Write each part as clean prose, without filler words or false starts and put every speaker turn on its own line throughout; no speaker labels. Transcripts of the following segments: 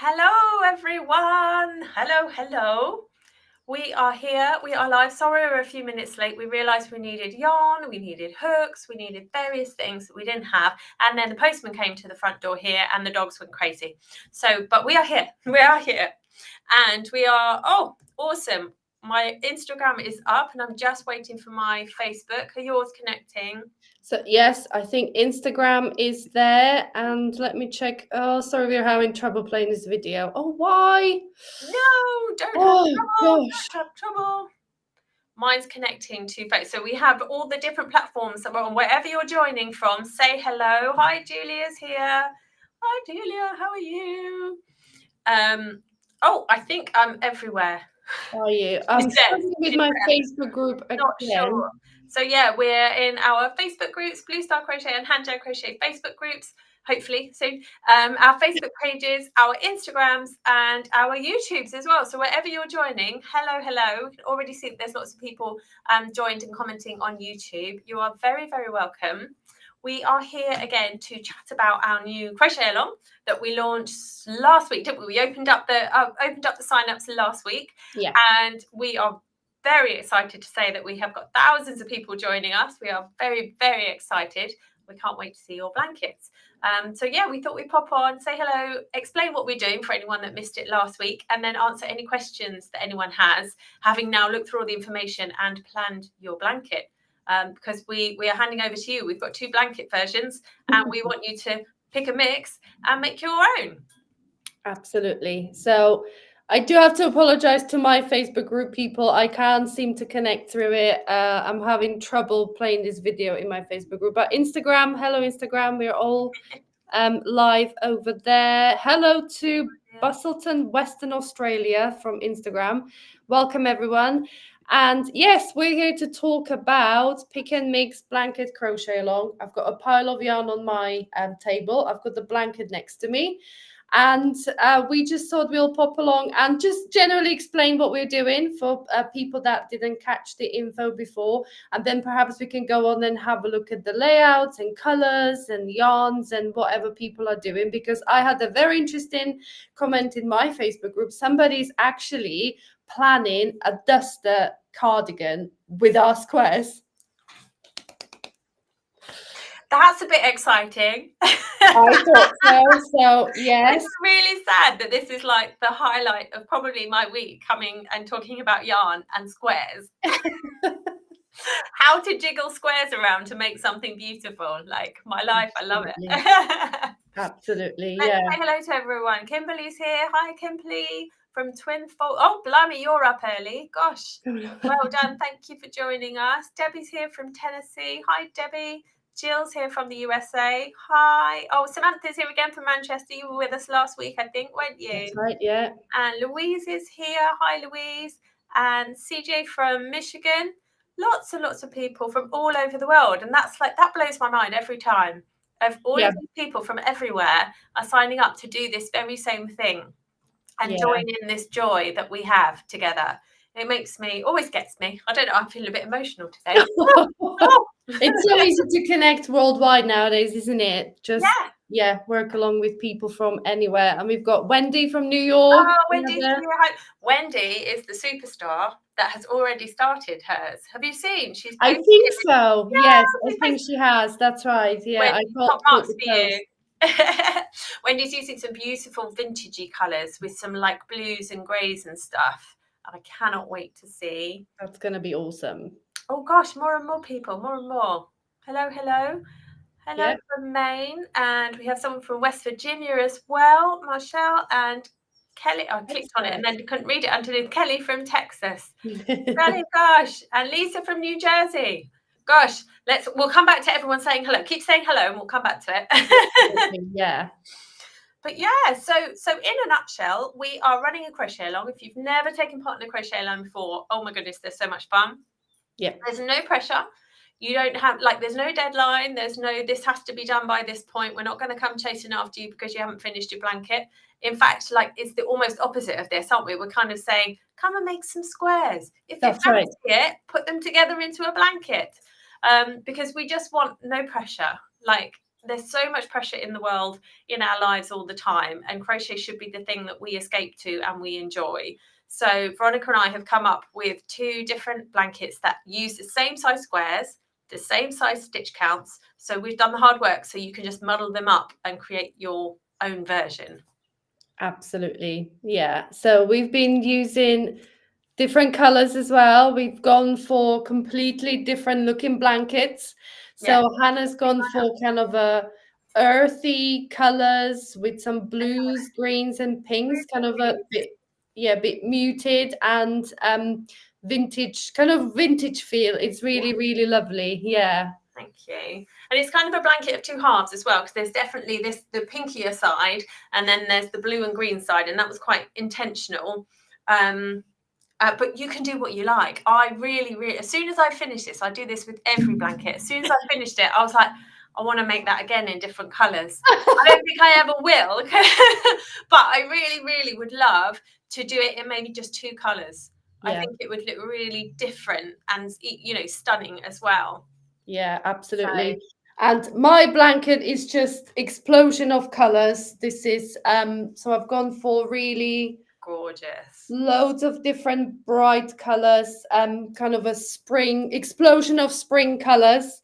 Hello, everyone. Hello. We are here. We are live. Sorry, we're a few minutes late. We realised we needed yarn, we needed hooks, we needed various things that we didn't have. And then the postman came to the front door here and the dogs went crazy. But we are here. We are here. And we are, awesome. My Instagram is up and I'm just waiting for my Facebook. Are yours connecting?
So yes, I think Instagram is there, and let me check. Oh, sorry, we're having trouble playing this video. Oh, why?
No, don't have trouble. Mine's connecting to Facebook. So we have all the different platforms that we're on. Wherever you're joining from, say hello. Hi, Julia's here. Hi, Julia. How are you? I think I'm everywhere.
Are you? I'm struggling with my Facebook group again.
Not sure. So yeah, we're in our Facebook groups, Blue Star Crochet and Hand Gel Crochet Facebook groups, hopefully soon. Our Facebook pages, our Instagrams, and our YouTubes as well. So wherever you're joining, hello. We can already see that there's lots of people joined and commenting on YouTube. You are very, very welcome. We are here again to chat about our new crochet along that we launched last week, didn't we? We opened up the sign-ups last week,
yeah,
and we are very excited to say that we have got thousands of people joining us. We are very, very excited. We can't wait to see your blankets. We thought we'd pop on, say hello, explain what we're doing for anyone that missed it last week, and then answer any questions that anyone has, having now looked through all the information and planned your blanket. Because we are handing over to you. We've got 2 blanket versions, and we want you to pick a mix and make your own.
Absolutely. So I do have to apologize to my Facebook group people. I can't seem to connect through it. I'm having trouble playing this video in my Facebook group. But Instagram, hello Instagram. We're all live over there. Hello to Bustleton, Western Australia from Instagram. Welcome everyone. And yes, we're here to talk about pick and mix blanket crochet along. I've got a pile of yarn on my table. I've got the blanket next to me. And we just thought we'll pop along and just generally explain what we're doing for people that didn't catch the info before. And then perhaps we can go on and have a look at the layouts and colors and yarns and whatever people are doing. Because I had a very interesting comment in my Facebook group. Somebody's actually planning a duster cardigan with our squares.
That's a bit exciting.
I thought so. So yes,
it's really sad that this is like the highlight of probably my week, coming and talking about yarn and squares. How to jiggle squares around to make something beautiful. Like my life. Absolutely. I love it.
Absolutely.
Let's
yeah.
say hello to everyone. Kimberly's here. Hi, Kimberly from Twinfold. Oh, blimey, you're up early. Gosh, well done. Thank you for joining us. Debbie's here from Tennessee. Hi, Debbie. Jill's here from the USA. Hi. Oh, Samantha's here again from Manchester. You were with us last week, I think, weren't you?
That's right, yeah.
And Louise is here. Hi, Louise. And CJ from Michigan. Lots and lots of people from all over the world. And that blows my mind every time. Of all of these people from everywhere are signing up to do this very same thing and join in this joy that we have together. It always gets me. I don't know, I'm feeling a bit emotional today.
It's so easy to connect worldwide nowadays, isn't it? Just work along with people from anywhere. And we've got Wendy from New York.
Oh, Wendy's here. Wendy is the superstar that has already started hers. Have you seen?
I think so. Yes, I think she has. That's right. Yeah,
Wendy, top marks for you. Wendy's using some beautiful vintagey colours with some like blues and greys and stuff. I cannot wait to see.
That's going to be awesome.
Oh gosh, more and more people, more and more. Hello from Maine, and we have someone from West Virginia as well, Marshall and Kelly. I clicked on it and then couldn't read it underneath. Kelly from Texas. Kelly, gosh, and Lisa from New Jersey. Gosh, we'll come back to everyone saying hello. Keep saying hello and we'll come back to it.
Yeah.
But yeah, so in a nutshell, we are running a crochet along. If you've never taken part in a crochet along before, oh my goodness, there's so much fun.
Yeah.
There's no pressure. You don't have, there's no deadline. There's no, this has to be done by this point. We're not going to come chasing after you because you haven't finished your blanket. In fact, it's the almost opposite of this, aren't we? We're kind of saying, come and make some squares. If you fancy it, put them together into a blanket. Because we just want no pressure. there's so much pressure in the world, in our lives all the time, and crochet should be the thing that we escape to and we enjoy. So Veronica and I have come up with 2 different blankets that use the same size squares, the same size stitch counts. So we've done the hard work, so you can just muddle them up and create your own version.
Absolutely. Yeah. So we've been using different colors as well. We've gone for completely different looking blankets. So Hannah's gone for kind of a earthy colors with some blues, greens, and pinks, kind of a bit muted and vintage, kind of vintage feel. It's really, really lovely. Yeah.
Thank you. And it's kind of a blanket of 2 halves as well, because there's definitely the pinkier side, and then there's the blue and green side, and that was quite intentional. But you can do what you like. I really, as soon as I finish this, I do this with every blanket. As soon as I finished it, I was like, I want to make that again in different colours. I don't think I ever will, but I really would love to do it in maybe just 2 colours. Yeah. I think it would look really different and, you know, stunning as well.
Yeah, absolutely. So, and my blanket is just explosion of colors. This is so I've gone for really
gorgeous,
loads of different bright colors, kind of a spring explosion of spring colors.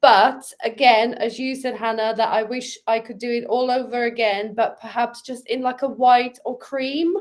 But again, as you said, Hannah, that I wish I could do it all over again, but perhaps just in like a white or cream.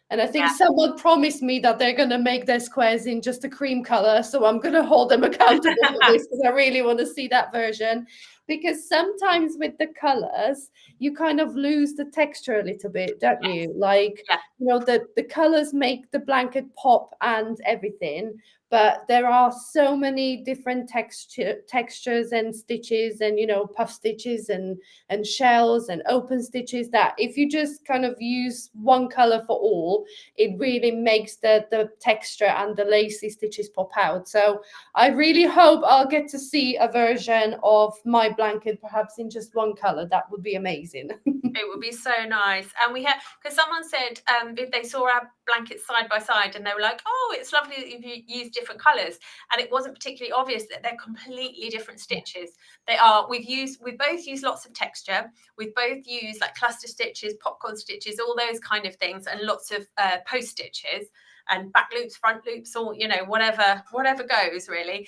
And I think someone promised me that they're going to make their squares in just a cream color. So I'm going to hold them accountable for this, because I really want to see that version. Because sometimes with the colors, you kind of lose the texture a little bit, don't you? Like, you know, the colors make the blanket pop and everything. But there are so many different textures and stitches and, you know, puff stitches and shells and open stitches, that if you just kind of use one color for all, it really makes the texture and the lacy stitches pop out. So I really hope I'll get to see a version of my blanket perhaps in just one color. That would be amazing.
It would be so nice. And we had, because someone said if they saw our blankets side by side, and they were like, oh, it's lovely that you've used different colors, and it wasn't particularly obvious that they're completely different stitches. They are. We both use lots of texture. We've both used like cluster stitches, popcorn stitches, all those kind of things, and lots of post stitches and back loops, front loops, or, you know, whatever goes really.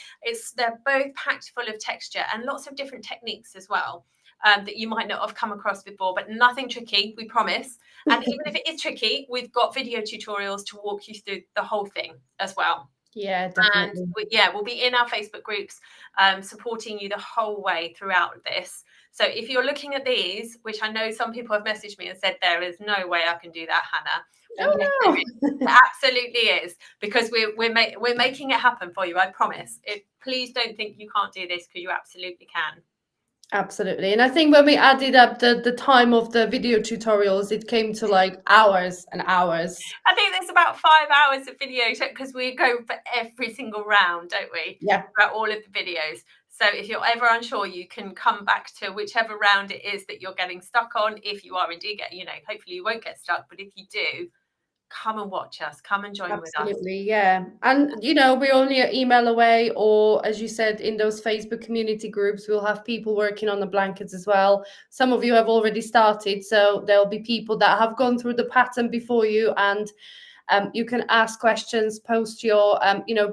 They're both packed full of texture and lots of different techniques as well. That you might not have come across before, but nothing tricky, we promise. And even if it is tricky, we've got video tutorials to walk you through the whole thing as well.
Yeah, definitely.
And we'll be in our Facebook groups supporting you the whole way throughout this. So if you're looking at these, which I know some people have messaged me and said, there is no way I can do that, Hannah.
Oh, no.
It absolutely is, because we're making it happen for you, I promise. Please don't think you can't do this, because you absolutely can.
Absolutely. And I think when we added up the time of the video tutorials, it came to like hours and hours.
I think there's about 5 hours of video, because we go for every single round, don't we?
Yeah.
About all of the videos. So if you're ever unsure, you can come back to whichever round it is that you're getting stuck on. If you are indeed hopefully you won't get stuck, but if you do, come and watch us, come and join with us.
Absolutely, yeah. And, you know, we're only an email away, or as you said, in those Facebook community groups, we'll have people working on the blankets as well. Some of you have already started, so there'll be people that have gone through the pattern before you, and you can ask questions, post your,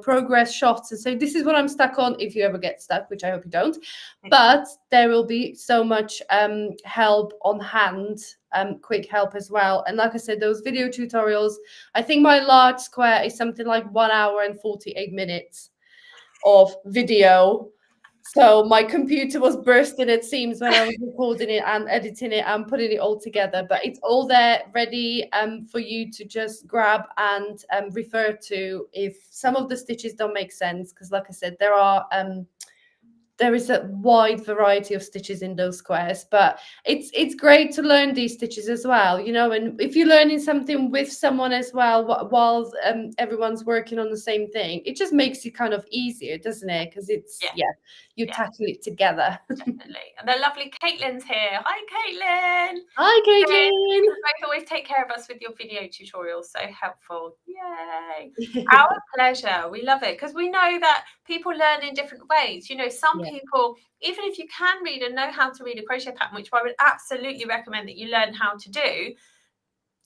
progress shots, and say, this is what I'm stuck on, if you ever get stuck, which I hope you don't. But there will be so much help on hand, quick help as well. And like I said, those video tutorials, I think my large square is something like 1 hour and 48 minutes of video. So my computer was bursting at seams when I was recording it and editing it and putting it all together. But it's all there ready for you to just grab and refer to if some of the stitches don't make sense. Because like I said, there is a wide variety of stitches in those squares, but it's great to learn these stitches as well, you know. And if you're learning something with someone as well, while everyone's working on the same thing, it just makes it kind of easier, doesn't it? Because you tackle it together.
Definitely. And the lovely Caitlin's here. Hi, Caitlin.
Hi, Caitlin.
We're both always take care of us with your video tutorials. So helpful. Yay. Our pleasure. We love it because we know that people learn in different ways. You know, some people, even if you can read and know how to read a crochet pattern, which I would absolutely recommend that you learn how to do,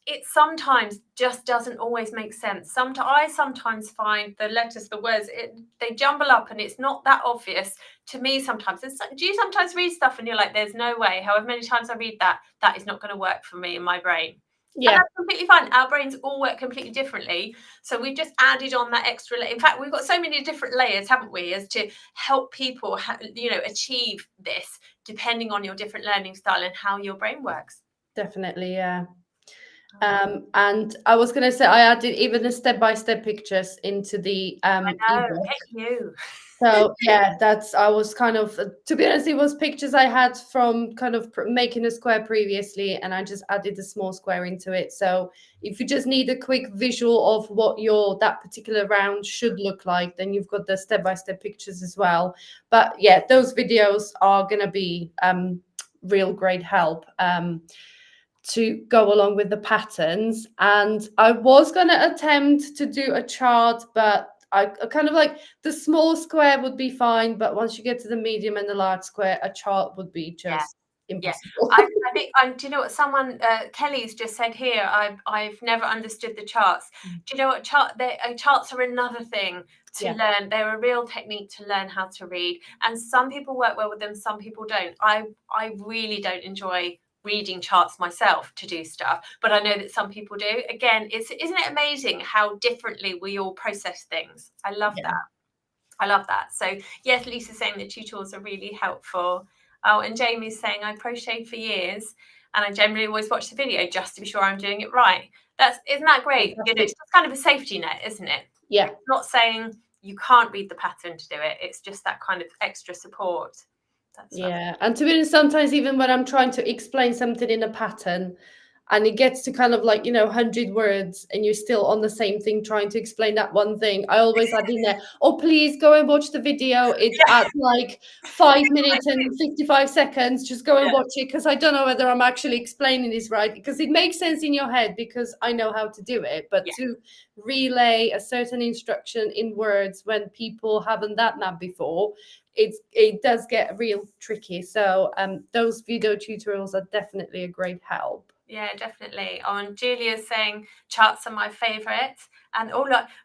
it sometimes just doesn't always make sense. I sometimes find the letters, the words, they jumble up and it's not that obvious to me sometimes. Do you sometimes read stuff and you're like, there's no way, however many times I read that is not going to work for me in my brain? Yeah. And that's completely fine. Our brains all work completely differently. So we've just added on that extra layer. In fact, we've got so many different layers, haven't we, as to help people, achieve this depending on your different learning style and how your brain works.
Definitely, yeah. And I was going to say I added even the step-by-step pictures into the ebook. So yeah, I was kind of, to be honest, it was pictures I had from kind of making a square previously, and I just added a small square into it. So if you just need a quick visual of what that particular round should look like, then you've got the step-by-step pictures as well. But yeah, those videos are going to be real great help to go along with the patterns. And I was going to attempt to do a chart, but I kind of like the small square would be fine, but once you get to the medium and the large square, a chart would be just impossible.
I think, do you know what someone, Kelly's just said here, I've never understood the charts. Do you know what charts are another thing to learn. They're a real technique to learn how to read. And some people work well with them, some people don't. I really don't enjoy reading charts myself to do stuff, but I know that some people do. Again, isn't it amazing how differently we all process things? I love that. So yes, Lisa's saying the tutorials are really helpful. Oh, and Jamie's saying I crocheted for years and I generally always watch the video just to be sure I'm doing it right. Isn't that great? You know, it's kind of a safety net, isn't it?
Yeah.
It's not saying you can't read the pattern to do it. It's just that kind of extra support.
And to be honest, sometimes even when I'm trying to explain something in a pattern and it gets to kind of like 100 words and you're still on the same thing trying to explain that one thing, I always add in there, oh please go and watch the video, it's at like 5 minutes and 55 seconds, just go and watch it, because I don't know whether I'm actually explaining this right, because it makes sense in your head because I know how to do it, but to relay a certain instruction in words when people haven't done that before, it does get real tricky. So those video tutorials are definitely a great help.
Yeah, definitely. Oh, and Julia's saying charts are my favourite. And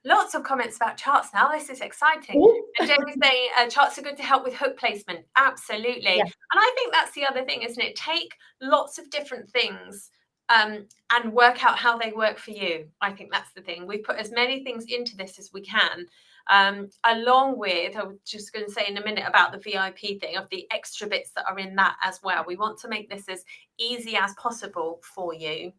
lots of comments about charts now. This is exciting. And Jamie's saying charts are good to help with hook placement. Absolutely. And I think that's the other thing, isn't it? Take lots of different things and work out how they work for you. I think that's the thing. We put as many things into this as we can. Along with, I was just going to say in a minute about the VIP thing, of the extra bits that are in that as well. We want to make this as easy as possible for you.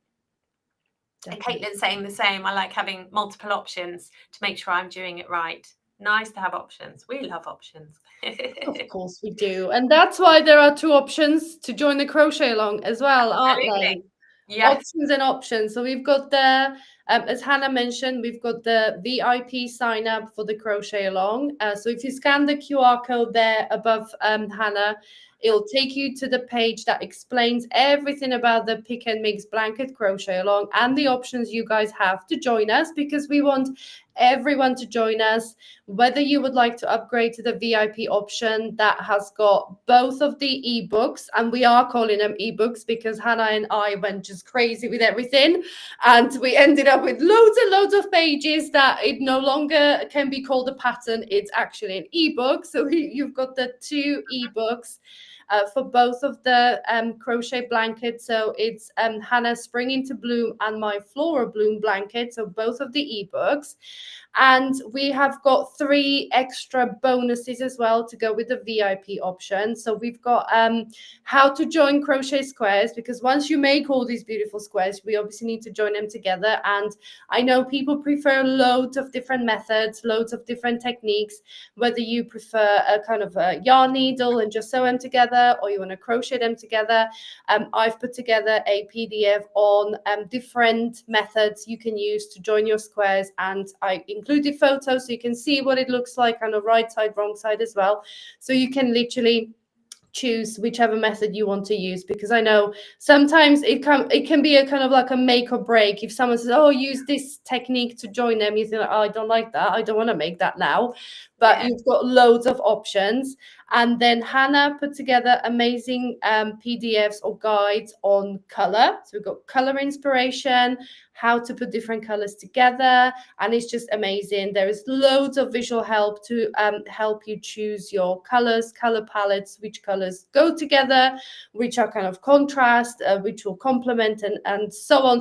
Definitely. And Caitlin's saying the same. I like having multiple options to make sure I'm doing it right. Nice to have options. We love options.
Of course we do. And that's why there are 2 options to join the crochet along as well, aren't they? Yes. Options and options. So we've got the, as Hannah mentioned, we've got the VIP sign up for the crochet along. So if you scan the QR code there above Hannah, it'll take you to the page that explains everything about the Pick and Mix blanket crochet along and the options you guys have to join us, because we want everyone to join us, whether you would like to upgrade to the VIP option that has got both of the ebooks, and we are calling them ebooks because Hannah and I went just crazy with everything and we ended up with loads and loads of pages that it no longer can be called a pattern, it's actually an ebook. So you've got the 2 ebooks for both of the crochet blankets. So it's Hannah's Spring into Bloom and my Flora Bloom blanket, so both of the ebooks. And we have got 3 extra bonuses as well to go with the VIP option. So we've got how to join crochet squares, because once you make all these beautiful squares, we obviously need to join them together. And I know people prefer loads of different methods, loads of different techniques, whether you prefer a kind of a yarn needle and just sew them together, or you want to crochet them together. I've put together a PDF on different methods you can use to join your squares, and I included photos so you can see what it looks like on the right side, wrong side as well. So you can literally choose whichever method you want to use, because I know sometimes it can be a kind of like a make or break. If someone says, oh, use this technique to join them, you think, oh, I don't like that, I don't want to make that now. But you've got loads of options. And then Hannah put together amazing PDFs or guides on color. So we've got color inspiration, how to put different colors together, and it's just amazing. There is loads of visual help to help you choose your colors, color palettes, which colors go together, which are kind of contrast, which will complement, and so on.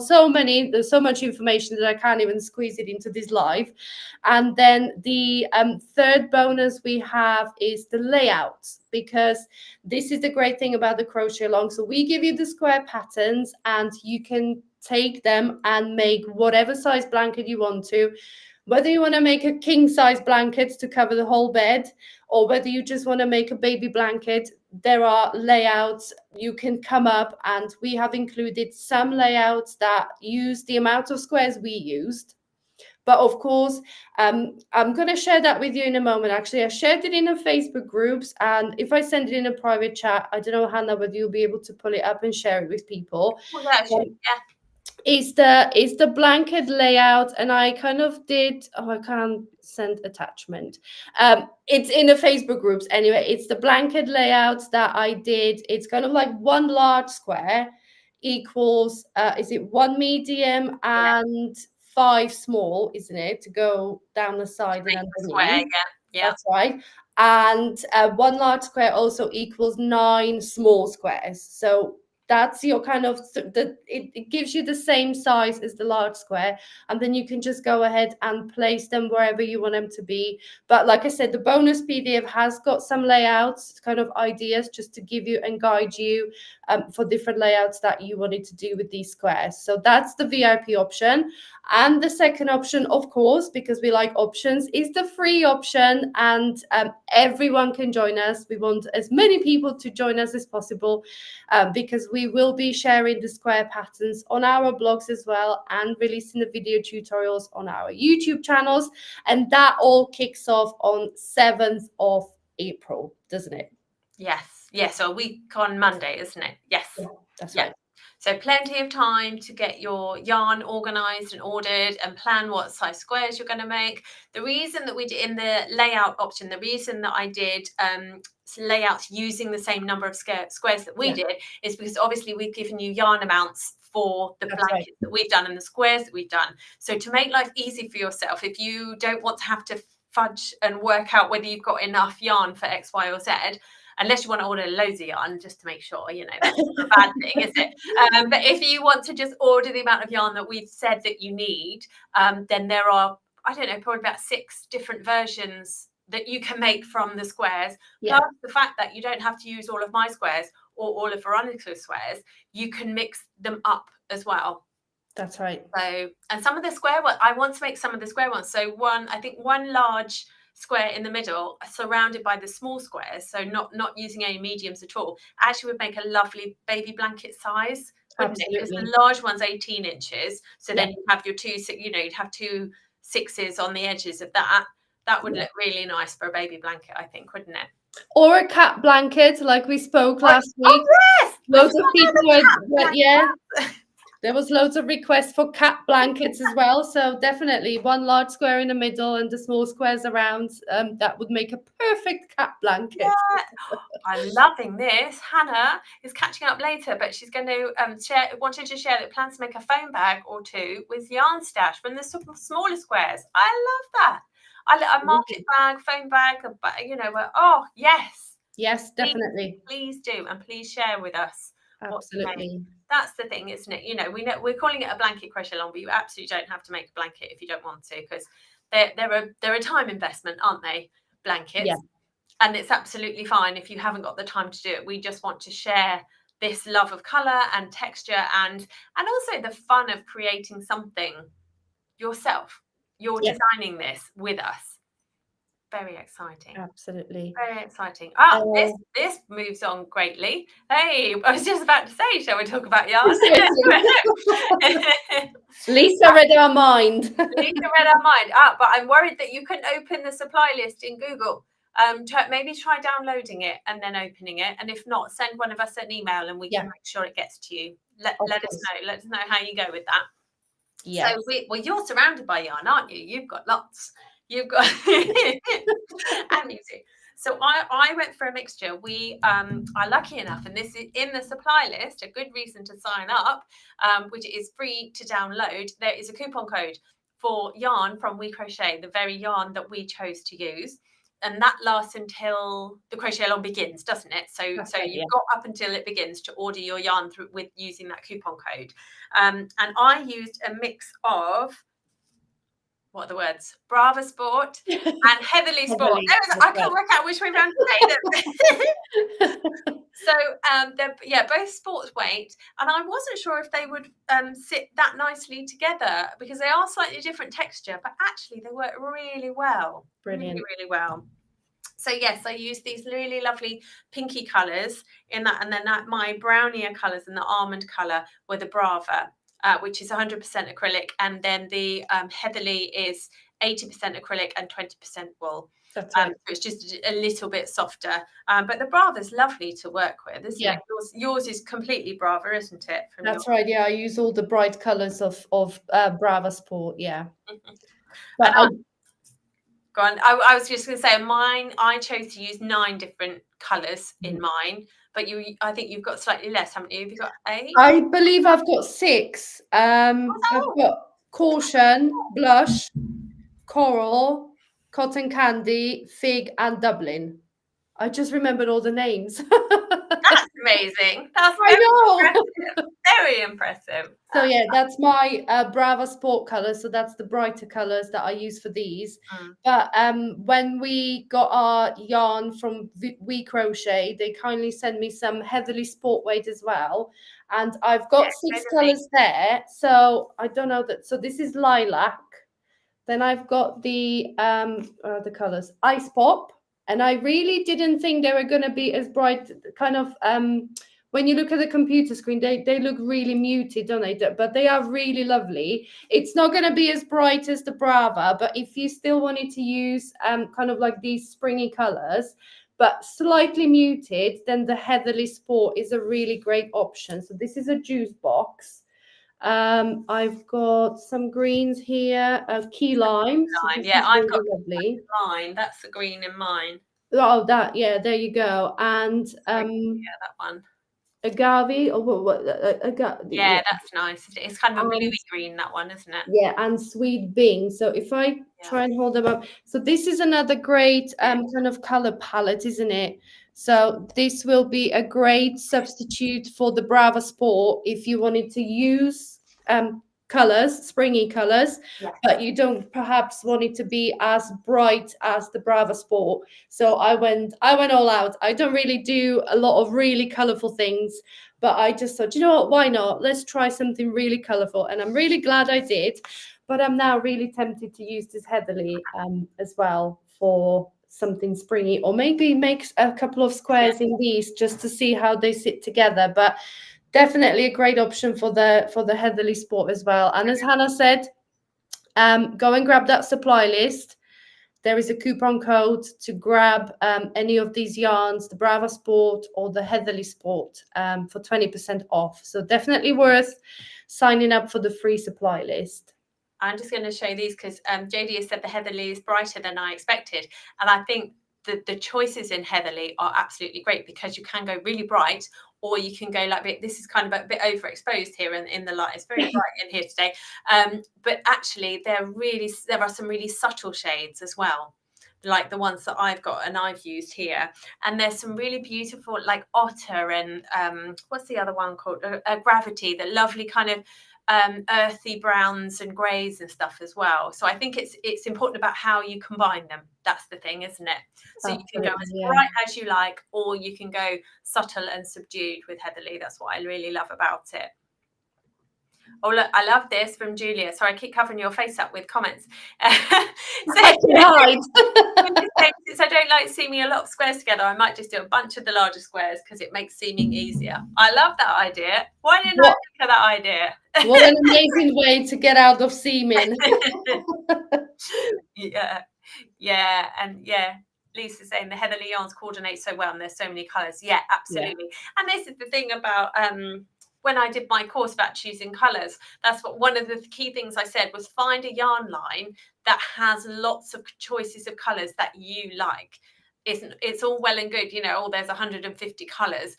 There's so much information that I can't even squeeze it into this live. And then the third bonus we have is the layouts, because this is the great thing about the crochet along. So we give you the square patterns, and you can take them and make whatever size blanket you want to, whether you want to make a king size blanket to cover the whole bed, or whether you just want to make a baby blanket. There are layouts you can come up, and we have included some layouts that use the amount of squares we used. But of course, I'm going to share that with you in a moment. Actually, I shared it in a Facebook groups, and if I send it in a private chat, I don't know, Hannah, whether you'll be able to pull it up and share it with people.
Well, actually,
It's the blanket layout, and I kind of did. Oh, I can't send attachment. It's in the Facebook groups anyway. It's the blanket layouts that I did. It's kind of like one large square equals is it one medium and 5 small, isn't it, to go down the side and underneath?
Square, yeah,
that's right. And one large square also equals 9 small squares. So that's your kind of it gives you the same size as the large square, and then you can just go ahead and place them wherever you want them to be. But like I said, the bonus PDF has got some layouts, kind of ideas, just to give you and guide you for different layouts that you wanted to do with these squares. So that's the VIP option. And the second option, of course, because we like options, is the free option, and everyone can join us. We want as many people to join us as possible, because we will be sharing the square patterns on our blogs as well, and releasing the video tutorials on our YouTube channels. And that all kicks off on 7th of April, doesn't it?
Yes, so a week on Monday, isn't it? Yes.
Yeah, that's right.
So plenty of time to get your yarn organized and ordered and plan what size squares you're going to make. The reason that we did in the layout option, the reason that I did layouts using the same number of squares that we did is because obviously we've given you yarn amounts for the blankets that we've done and the squares that we've done. So to make life easy for yourself, if you don't want to have to fudge and work out whether you've got enough yarn for X, Y, or Z, unless you want to order loads of yarn just to make sure, that's not a bad thing, is it? But if you want to just order the amount of yarn that we've said that you need, then there are, I don't know, probably about 6 different versions that you can make from the squares. Plus the fact that you don't have to use all of my squares or all of Veronica's squares, you can mix them up as well.
That's right.
So, and some of the square ones, I want to make some of the square ones. So I think one large square in the middle surrounded by the small squares, so not using any mediums at all, actually would make a lovely baby blanket size, wouldn't it? Because the large one's 18 inches, so then you have your you'd have 2 6s on the edges of that would look really nice for a baby blanket, I think, wouldn't it?
Or a cat blanket, like we spoke last week.
Oh yes,
loads of people there was loads of requests for cat blankets as well. So definitely one large square in the middle and the small squares around. That would make a perfect cat blanket.
Yeah. I'm loving this. Hannah is catching up later, but she's going to wanted to share that plans to make a foam bag or 2 with yarn stash from the smaller squares. I love that. A market bag, foam bag, oh yes.
Yes, definitely.
Please do, and please share with us.
Absolutely.
That's the thing, isn't it? We know we're calling it a blanket crochet along, but you absolutely don't have to make a blanket if you don't want to, because they're a time investment, aren't they? Blankets.
Yeah.
And it's absolutely fine if you haven't got the time to do it. We just want to share this love of colour and texture and also the fun of creating something yourself. You're designing this with us. Very exciting.
Absolutely.
Very exciting. This moves on greatly. Hey, I was just about to say, shall we talk about yarn?
Lisa read our mind.
But I'm worried that you couldn't open the supply list in Google. maybe try downloading it and then opening it. And if not, send one of us an email and we can make sure it gets to you. Let us know. Let us know how you go with that.
Yes.
So you're surrounded by yarn, aren't you? You've got lots. You've got and you do. So I went for a mixture. We are lucky enough, and this is in the supply list, a good reason to sign up, which is free to download. There is a coupon code for yarn from We Crochet, the very yarn that we chose to use. And that lasts until the crochet along begins, doesn't it? So you've got up until it begins to order your yarn with using that coupon code. And I used a mix of, what are the words? Brava Sport and Heatherly Sport. I can't work out which way around to say them. So they're both sports weight, and I wasn't sure if they would sit that nicely together because they are slightly different texture, but actually they work really well.
Brilliant.
Really, really well. So yes, I used these really lovely pinky colours in that, and then my brownier colours and the almond colour were the Brava, which is 100% acrylic, and then the Heatherly is 80% acrylic and 20% wool.
That's right.
So it's just a little bit softer, but the Brava is lovely to work with, isn't it? Yours is completely Brava, isn't it?
That's right. Yeah, I use all the bright colours of Brava Sport. Yeah.
But go on. I was just going to say mine. I chose to use 9 different colours in mine, but I think you've got slightly less, haven't you? Have you got 8?
I believe I've got 6. I've got Caution, Blush, Coral, Cotton Candy, Fig, and Dublin. I just remembered all the names.
That's amazing. That's very impressive.
So yeah, that's my Brava Sport colour. So that's the brighter colours that I use for these. But when we got our yarn from We Crochet, they kindly sent me some Heatherly Sport weight as well. And I've got 6 colours there. So I don't know that. So this is Lilac. Then I've got the colours Ice Pop. And I really didn't think they were going to be as bright, kind of, when you look at the computer screen, they look really muted, don't they? But they are really lovely. It's not going to be as bright as the Brava, but if you still wanted to use kind of like these springy colours, but slightly muted, then the Heatherly Sport is a really great option. So this is a juice box. I've got some greens here, key lime.
Yeah, I've got lovely line. That's the green in mine.
Oh, there you go. And
that one.
Agave or what?
Yeah, that's nice. It's kind of a bluey green, that one, isn't it?
Yeah, and Sweet Bing. So if I try and hold them up, so this is another great kind of color palette, isn't it? So this will be a great substitute for the Brava Sport if you wanted to use colors, springy colors, but you don't perhaps want it to be as bright as the Brava Sport. So I went all out. I don't really do a lot of really colorful things, but I just thought, you know what, why not? Let's try something really colorful. And I'm really glad I did, but I'm now really tempted to use this Heatherly as well for something springy, or maybe make a couple of squares in these just to see how they sit together. But definitely a great option for the Heatherly Sport as well. And as Hannah said, go and grab that supply list. There is a coupon code to grab any of these yarns, the Brava Sport or the Heatherly Sport, for 20% off. So definitely worth signing up for the free supply list.
I'm just going to show these because Jodie has said the Heatherly is brighter than I expected. And I think the choices in Heatherly are absolutely great because you can go really bright, or you can go like this is kind of a bit overexposed here in the light. It's very bright in here today. But actually there are some really subtle shades as well, like the ones that I've got and I've used here. And there's some really beautiful like Otter and what's the other one called? Gravity, the lovely kind of earthy browns and greys and stuff as well. So I think it's important about how you combine them. That's the thing, isn't it? So you can go as bright as you like, or you can go subtle and subdued with Heatherly. That's what I really love about it. Oh, look, I love this from Julia. Sorry, I keep covering your face up with comments. Since I don't like seaming a lot of squares together, I might just do a bunch of the larger squares because it makes seaming easier. I love that idea. Why didn't I think of that idea?
What an amazing way to get out of seaming.
Yeah. Lisa's saying the Heatherly yarns coordinate so well and there's so many colours. Yeah, absolutely. And this is the thing about when I did my course about choosing colours, that's what one of the key things I said was find a yarn line that has lots of choices of colours that you like. It's all well and good, you know, oh, there's 150 colours.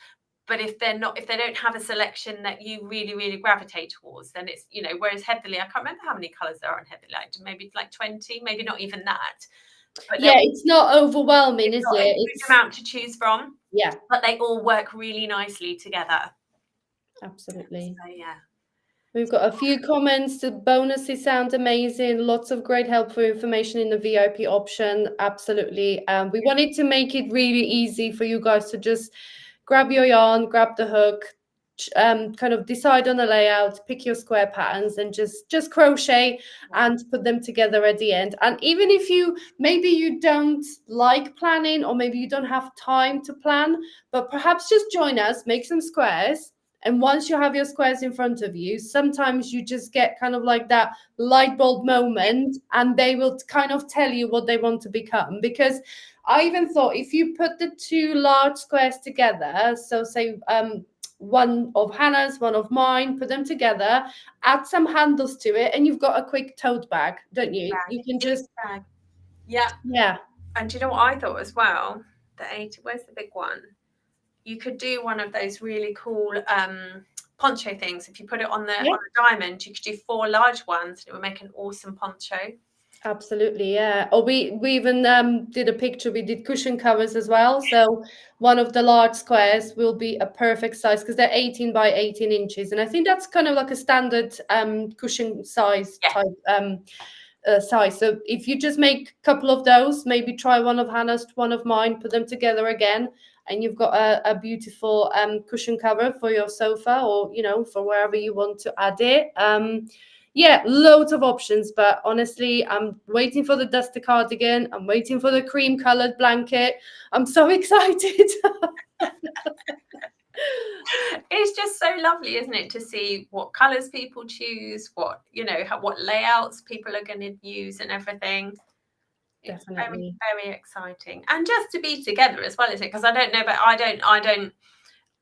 But if they don't have a selection that you really, really gravitate towards, then it's, you know, whereas Heatherly, I can't remember how many colours there are in Heatherly, maybe like 20, maybe not even that.
But yeah, it's not overwhelming, is it?
It's a huge amount to choose from.
Yeah.
But they all work really nicely together.
Absolutely.
So, yeah.
We've got a few comments. The bonuses sound amazing. Lots of great helpful information in the VIP option. Absolutely. We wanted to make it really easy for you guys to just grab your yarn, grab the hook, kind of decide on a layout, pick your square patterns, and just crochet and put them together at the end. And even if maybe you don't like planning, or maybe you don't have time to plan, but perhaps just join us, make some squares. And once you have your squares in front of you, sometimes you just get kind of like that light bulb moment, and they will kind of tell you what they want to become. Because I even thought if you put the two large squares together, so say one of Hannah's, one of mine, put them together, add some handles to it, and you've got a quick tote bag, don't you? You can just
yeah. And do you know what I thought as well? Where's the big one? You could do one of those really cool poncho things. If you put it on the on a diamond, you could do 4 large ones, and it would make an awesome poncho.
Absolutely, yeah. Or we even did a picture. We did cushion covers as well. So one of the large squares will be a perfect size because they're 18 by 18 inches, and I think that's kind of like a standard cushion size type size. So if you just make a couple of those, maybe try one of Hannah's, one of mine, put them together again, and you've got a beautiful cushion cover for your sofa, or, you know, for wherever you want to add it. Yeah, loads of options, but honestly, I'm waiting for the duster cardigan. I'm waiting for the cream colored blanket. I'm so excited.
It's just so lovely, isn't it, to see what colors people choose, what, you know, what layouts people are going to use and everything. It's
Definitely
very, very exciting, and just to be together as well, isn't it? Because I don't know, but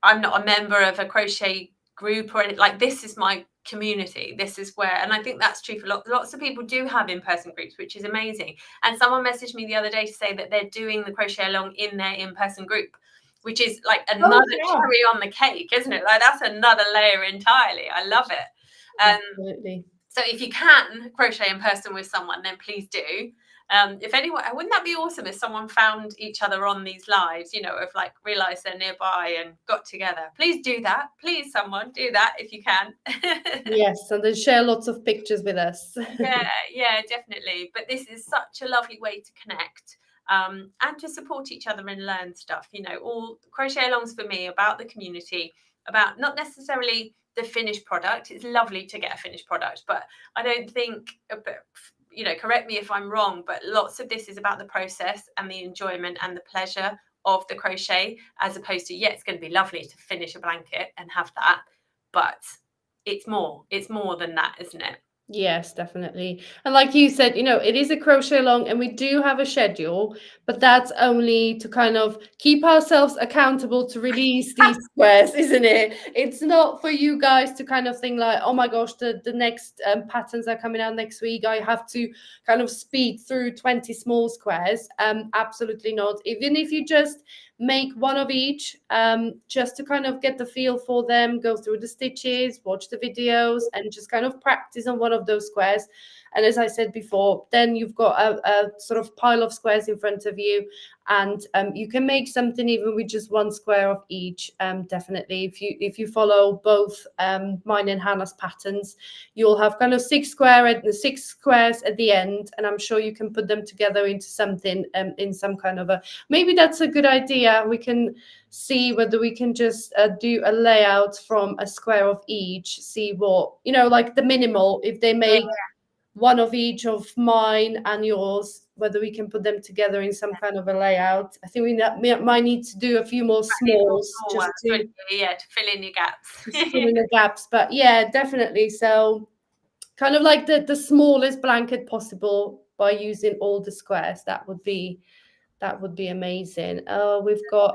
I'm not a member of a crochet group or anything. Like, this is my community. This is where, and I think that's true for lots of people do have in-person groups, which is amazing. And someone messaged me the other day to say that they're doing the crochet along in their in-person group, which is like another cherry on the cake, isn't it? Like, that's another layer entirely. I love it.
Absolutely.
So if you can crochet in person with someone, then please do. If anyone, wouldn't that be awesome if someone found each other on these lives, you know, of like realized they're nearby and got together? Please do that. Please, someone do that if you can.
Yes, and then share lots of pictures with us.
Yeah, definitely. But this is such a lovely way to connect and to support each other and learn stuff. You know, all crochet alongs for me about the community, about not necessarily the finished product. It's lovely to get a finished product, but I don't think, you know, correct me if I'm wrong, but lots of this is about the process and the enjoyment and the pleasure of the crochet, as opposed to, yeah, it's going to be lovely to finish a blanket and have that, but it's more than that, isn't it?
Yes, definitely. And like you said, you know, it is a crochet along, and we do have a schedule, but that's only to kind of keep ourselves accountable to release these squares, isn't it? It's not for you guys to kind of think like, oh my gosh, the next patterns are coming out next week, I have to kind of speed through 20 small squares. Absolutely not. Even if you just make one of each, just to kind of get the feel for them, go through the stitches, watch the videos, and just kind of practice on one of those squares. And as I said before, then you've got a sort of pile of squares in front of you, and you can make something even with just one square of each. Definitely, if you follow both mine and Hannah's patterns, you'll have kind of 6 squares at the end, and I'm sure you can put them together into something in some kind of a, maybe that's a good idea. We can see whether we can just do a layout from a square of each, see what, you know, like the minimal, if they make one of each of mine and yours, whether we can put them together in some kind of a layout. I think we might need to do a few more smalls just to
fill in your gaps.
Fill in the gaps. But yeah, definitely. So kind of like the smallest blanket possible by using all the squares. That would be That would be amazing. Oh, we've got.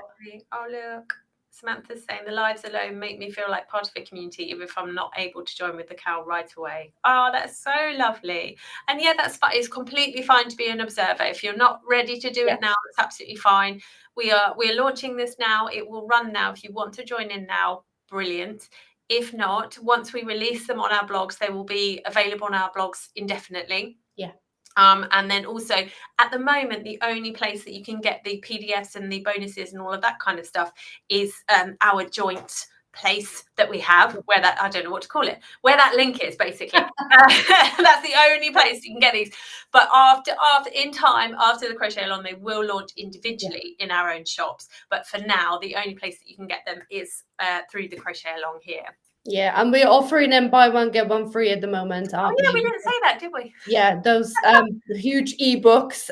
Oh, look. Samantha's saying the lives alone make me feel like part of a community, even if I'm not able to join with the cow right away. Oh, that's so lovely. And yeah, that's fine. It's completely fine to be an observer. If you're not ready to do it now, it's absolutely fine. We're launching this now. It will run now. If you want to join in now, brilliant. If not, once we release them on our blogs, they will be available on our blogs indefinitely.
Yeah.
And then also at the moment, the only place that you can get the PDFs and the bonuses and all of that kind of stuff is our joint place that we have, where that, I don't know what to call it, where that link is basically. That's the only place you can get these. But after in time, after the Crochet Along, they will launch individually in our own shops. But for now, the only place that you can get them is through the Crochet Along here.
Yeah, and we're offering them buy one get one free at the moment, aren't
we didn't say that, did we?
Yeah, those huge ebooks.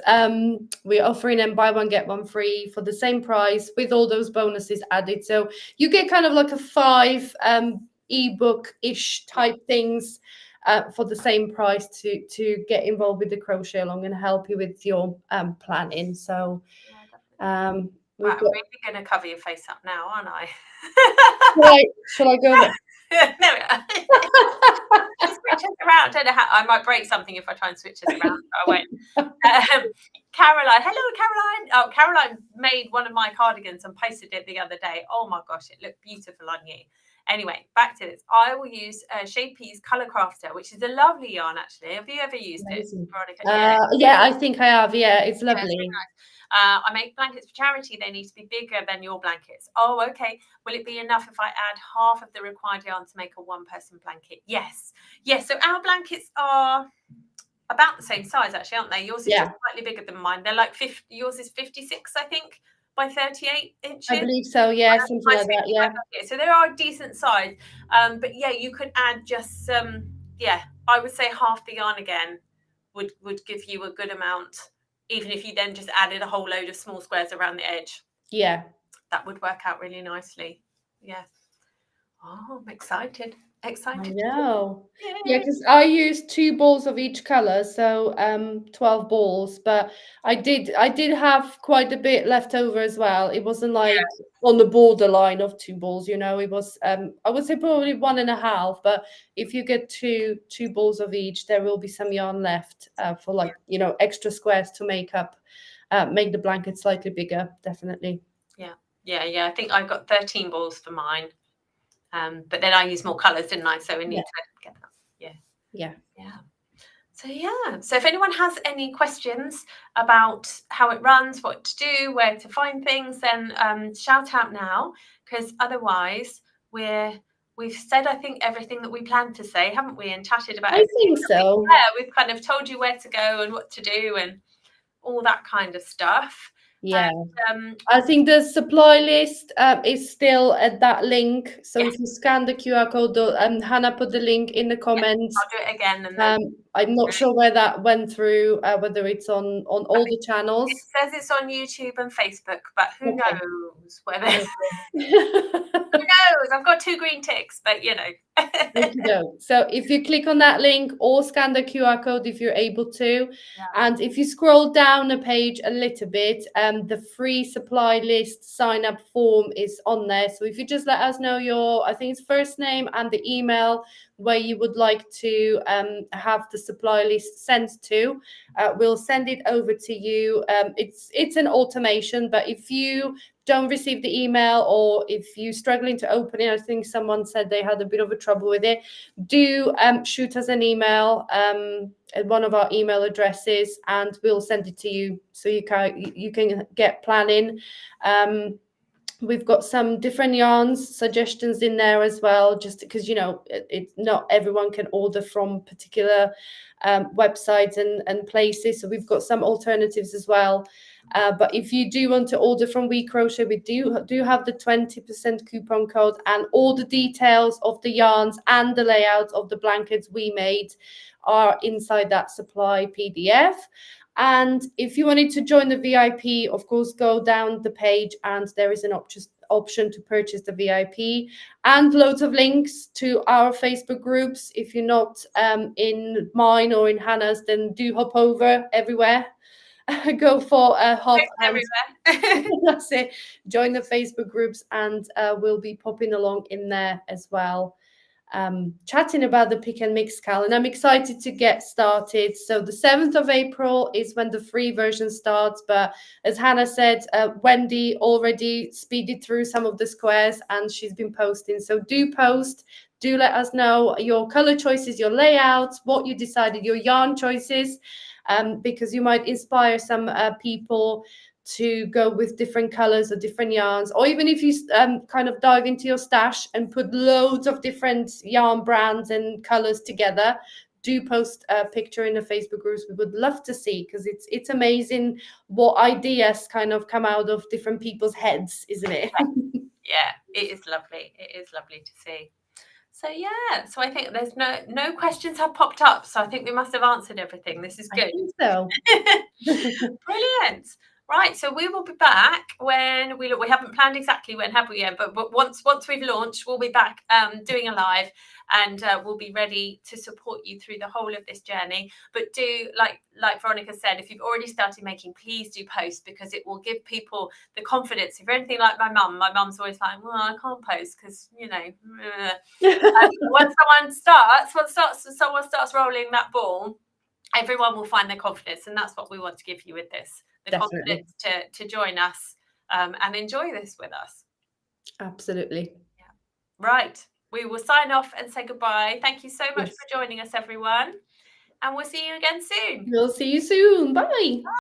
We're offering them buy one get one free for the same price with all those bonuses added. So you get kind of like a 5 ebook-ish type things for the same price to get involved with the Crochet Along and help you with your planning. So
I'm really going to cover your face up now, aren't I?
Shall I go there?
There we are. Switch us around. I don't know how. I might break something if I try and switch us around. I won't. Caroline, hello, Caroline. Oh, Caroline made one of my cardigans and posted it the other day. Oh my gosh, it looked beautiful on you. Anyway, back to this. I will use Shapey's Colour Crafter, which is a lovely yarn. Actually, have you ever used it, Veronica?
Yeah, I think I have. Yeah, it's lovely.
Yeah, it's nice. I make blankets for charity. They need to be bigger than your blankets. Oh, okay. Will it be enough if I add half of the required yarn to make a one-person blanket? Yes. Yes. So our blankets are about the same size, actually, aren't they? Yours is just slightly bigger than mine. They're like 50. Yours is 56, I think, by 38 inches.
I believe so. Yeah, something like that. Yeah.
So they are a decent size. But yeah, you could add just I would say half the yarn again would give you a good amount. Even if you then just added a whole load of small squares around the edge.
Yeah.
That would work out really nicely. Yeah. Oh, I'm excited.
I know. Yeah, because I used 2 balls of each color, so 12 balls. But I did have quite a bit left over as well. It wasn't like on the borderline of 2 balls, you know. It was I would say probably 1.5. But if you get two balls of each, there will be some yarn left for like extra squares to make the blanket slightly bigger. Definitely.
Yeah. I think I've got 13 balls for mine. But then I use more colours, didn't I? So we need to get that. Yeah. So if anyone has any questions about how it runs, what to do, where to find things, then shout out now, because otherwise we've said, I think, everything that we planned to say, haven't we? And chatted about
I think so.
We've kind of told you where to go and what to do and all that kind of stuff.
Yeah, I think the supply list is still at that link. So if you scan the QR code, Hannah put the link in the comments.
I'll do it again. And then
I'm not sure where that went through, whether it's on all the channels.
It says it's on YouTube and Facebook, but who knows whether. Who knows? I've got 2 green ticks, but
So if you click on that link or scan the QR code if you're able to, and if you scroll down the page a little bit, the free supply list sign up form is on there. So if you just let us know your, I think it's first name and the email where you would like to have the supply list sent to, we'll send it over to you. It's an automation, but if you don't receive the email or if you're struggling to open it, I think someone said they had a bit of a trouble with it, do shoot us an email at one of our email addresses and we'll send it to you so you can get planning. We've got some different yarns suggestions in there as well, just because it's not everyone can order from particular websites and places, so we've got some alternatives as well. But if you do want to order from We Crochet, we do have the 20% coupon code, and all the details of the yarns and the layout of the blankets we made are inside that supply PDF. And if you wanted to join the VIP, of course, go down the page and there is an option to purchase the VIP, and loads of links to our Facebook groups. If you're not in mine or in Hannah's, then do hop over everywhere. go for a hop and
Everywhere.
that's it. Join the Facebook groups, and we'll be popping along in there as well, chatting about the Pick and Mix, Cal. And I'm excited to get started. So the 7th of April is when the free version starts. But as Hannah said, Wendy already speeded through some of the squares and she's been posting. So do post. Do let us know your color choices, your layouts, what you decided, your yarn choices, because you might inspire some people to go with different colors or different yarns, or even if you kind of dive into your stash and put loads of different yarn brands and colors together, do post a picture in the Facebook groups. We would love to see, because it's amazing what ideas kind of come out of different people's heads, isn't it?
Yeah, it is lovely. It is lovely to see. So yeah, so I think there's no questions have popped up. So I think we must have answered everything. This is good.
I think so.
Brilliant. Right, so we will be back when we haven't planned exactly when, have we yet? But once we've launched, we'll be back doing a live, and we'll be ready to support you through the whole of this journey. But do, like Veronica said, if you've already started making, please do post, because it will give people the confidence. If you're anything like my mum's always like, well, I can't post because, you know. Once someone starts rolling that ball, everyone will find their confidence, and that's what we want to give you with this, the
Definitely.
confidence to join us and enjoy this with us.
Absolutely.
Yeah. Right, we will sign off and say goodbye. Thank you so much
Yes.
for joining us, everyone, and we'll see you again soon.
We'll see you soon. Bye.